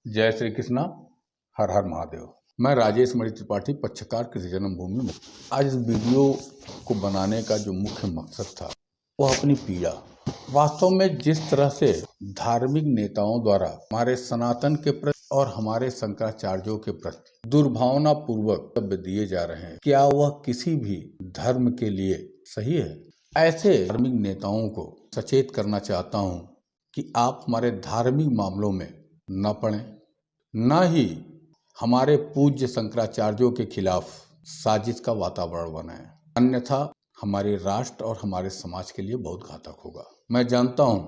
जय श्री कृष्णा। हर हर महादेव। मैं राजेश मणि त्रिपाठी, पक्षकार कृषि जन्मभूमि में। आज इस वीडियो को बनाने का जो मुख्य मकसद था वह अपनी पीड़ा, वास्तव में जिस तरह से धार्मिक नेताओं द्वारा हमारे सनातन के प्रति और हमारे शंकराचार्यों के प्रति दुर्भावना पूर्वक वक्तव्य दिए जा रहे हैं, क्या वह किसी भी धर्म के लिए सही है? ऐसे धार्मिक नेताओं को सचेत करना चाहता हूं कि आप हमारे धार्मिक मामलों में न पड़ें, न ही हमारे पूज्य शंकराचार्यों के खिलाफ साजिश का वातावरण बनाएं, अन्यथा हमारे राष्ट्र और हमारे समाज के लिए बहुत घातक होगा। मैं जानता हूं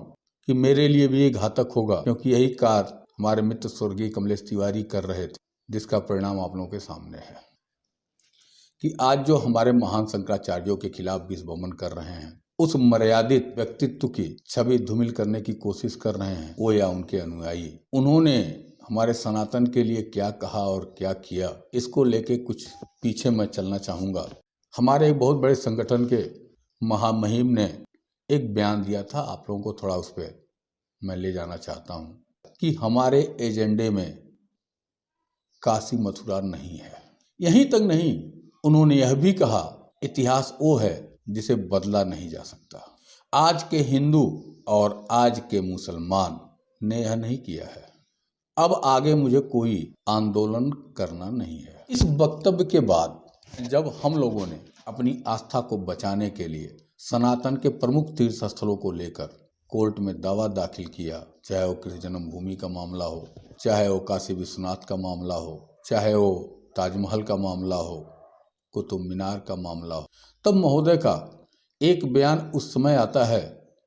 कि मेरे लिए भी ये घातक होगा, क्योंकि यही कार्य हमारे मित्र स्वर्गीय कमलेश तिवारी कर रहे थे, जिसका परिणाम आप लोगों के सामने है कि आज जो हमारे महान शंकराचार्यों के खिलाफ विष वमन कर रहे हैं, उस मर्यादित व्यक्तित्व की छवि धूमिल करने की कोशिश कर रहे हैं, वो या उनके अनुयायी, उन्होंने हमारे सनातन के लिए क्या कहा और क्या किया, इसको लेके कुछ पीछे मैं चलना चाहूँगा। हमारे एक बहुत बड़े संगठन के महामहिम ने एक बयान दिया था, आप लोगों को थोड़ा उस पर मैं ले जाना चाहता हूँ कि हमारे एजेंडे में काशी मथुरा नहीं है। यहीं तक नहीं, उन्होंने यह भी कहा इतिहास वो है जिसे बदला नहीं जा सकता। आज के हिंदू और आज के मुसलमान ने यह नहीं किया है। अब आगे मुझे कोई आंदोलन करना नहीं है। इस वक्तव्य के बाद जब हम लोगों ने अपनी आस्था को बचाने के लिए सनातन के प्रमुख तीर्थ स्थलों को लेकर कोर्ट में दावा दाखिल किया, चाहे वो कृष्ण जन्मभूमि का मामला हो, चाहे वो काशी विश्वनाथ का मामला हो, चाहे वो ताजमहल का मामला हो, कुतुब मीनार का मामला हो, तब महोदय का एक बयान उस समय आता है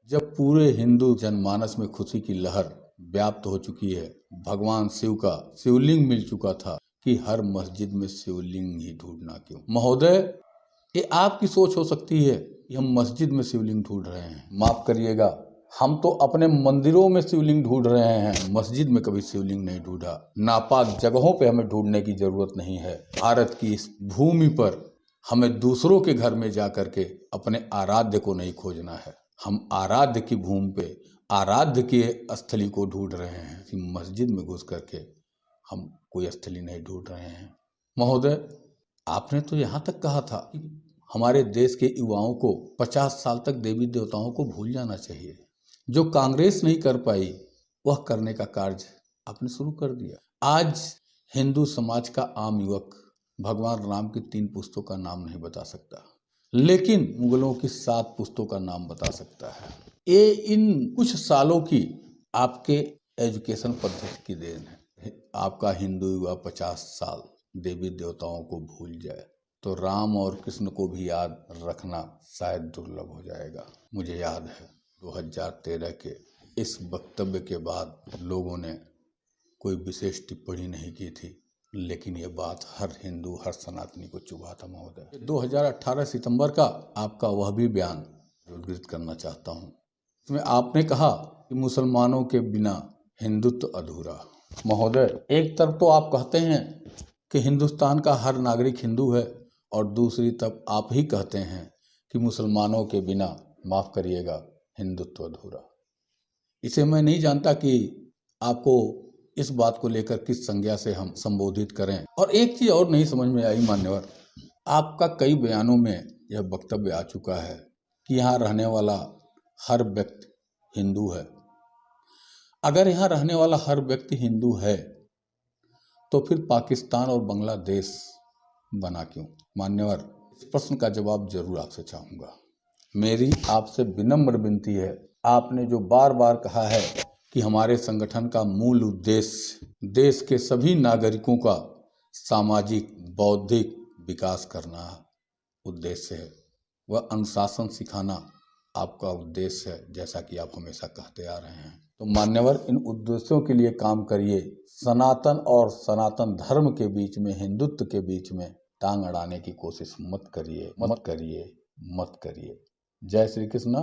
जब पूरे हिंदू जनमानस में खुशी की लहर व्याप्त हो चुकी है। भगवान शिव का शिवलिंग मिल चुका था कि हर मस्जिद में शिवलिंग ही ढूंढना क्यों? महोदय, ये आपकी सोच हो सकती है कि हम मस्जिद में शिवलिंग ढूंढ रहे हैं। माफ करिएगा, हम तो अपने मंदिरों में शिवलिंग ढूंढ रहे हैं, मस्जिद में कभी शिवलिंग नहीं ढूंढा। नापाक जगहों पे हमें ढूंढने की जरूरत नहीं है। भारत की इस भूमि पर हमें दूसरों के घर में जा करके अपने आराध्य को नहीं खोजना है। हम आराध्य की भूमि पे आराध्य के स्थली को ढूंढ रहे हैं कि मस्जिद में घुस करके हम कोई स्थली नहीं ढूंढ रहे हैं। महोदय, आपने तो यहाँ तक कहा था कि हमारे देश के युवाओं को 50 साल तक देवी देवताओं को भूल जाना चाहिए। जो कांग्रेस नहीं कर पाई वह करने का कार्य आपने शुरू कर दिया। आज हिंदू समाज का आम युवक भगवान राम की 3 पुस्तों का नाम नहीं बता सकता, लेकिन मुगलों की 7 पुस्तों का नाम बता सकता है। ये इन कुछ सालों की आपके एजुकेशन पद्धति की देन है। आपका हिंदू युवा 50 साल देवी देवताओं को भूल जाए तो राम और कृष्ण को भी याद रखना शायद दुर्लभ हो जाएगा। मुझे याद है 2013 के इस वक्तव्य के बाद लोगों ने कोई विशेष टिप्पणी नहीं की थी, लेकिन ये बात हर हिंदू, हर सनातनी को चुभा था। महोदय, 2018 सितंबर का आपका वह भी बयान विवृत करना चाहता हूँ। इसमें आपने कहा कि मुसलमानों के बिना हिंदुत्व अधूरा। महोदय, एक तरफ तो आप कहते हैं कि हिंदुस्तान का हर नागरिक हिंदू है, और दूसरी तरफ आप ही कहते हैं कि मुसलमानों के बिना, माफ करिएगा, हिंदुत्व अधूरा। इसे मैं नहीं जानता कि आपको इस बात को लेकर किस संज्ञा से हम संबोधित करें। और एक चीज और नहीं समझ में आई मान्यवर, आपका कई बयानों में यह वक्तव्य आ चुका है कि यहाँ रहने वाला हर व्यक्ति हिंदू है। अगर यहाँ रहने वाला हर व्यक्ति हिंदू है तो फिर पाकिस्तान और बांग्लादेश बना क्यों? मान्यवर, इस प्रश्न का जवाब जरूर आपसे चाहूँगा। मेरी आपसे विनम्र विनती है, आपने जो बार बार कहा है कि हमारे संगठन का मूल उद्देश्य देश के सभी नागरिकों का सामाजिक बौद्धिक विकास करना उद्देश्य है, वह अनुशासन सिखाना आपका उद्देश्य है, जैसा कि आप हमेशा कहते आ रहे हैं। तो मान्यवर, इन उद्देश्यों के लिए काम करिए। सनातन और सनातन धर्म के बीच में, हिंदुत्व के बीच में टांग अड़ाने की कोशिश मत करिए, मत करिए, मत करिए। जय श्री कृष्ण।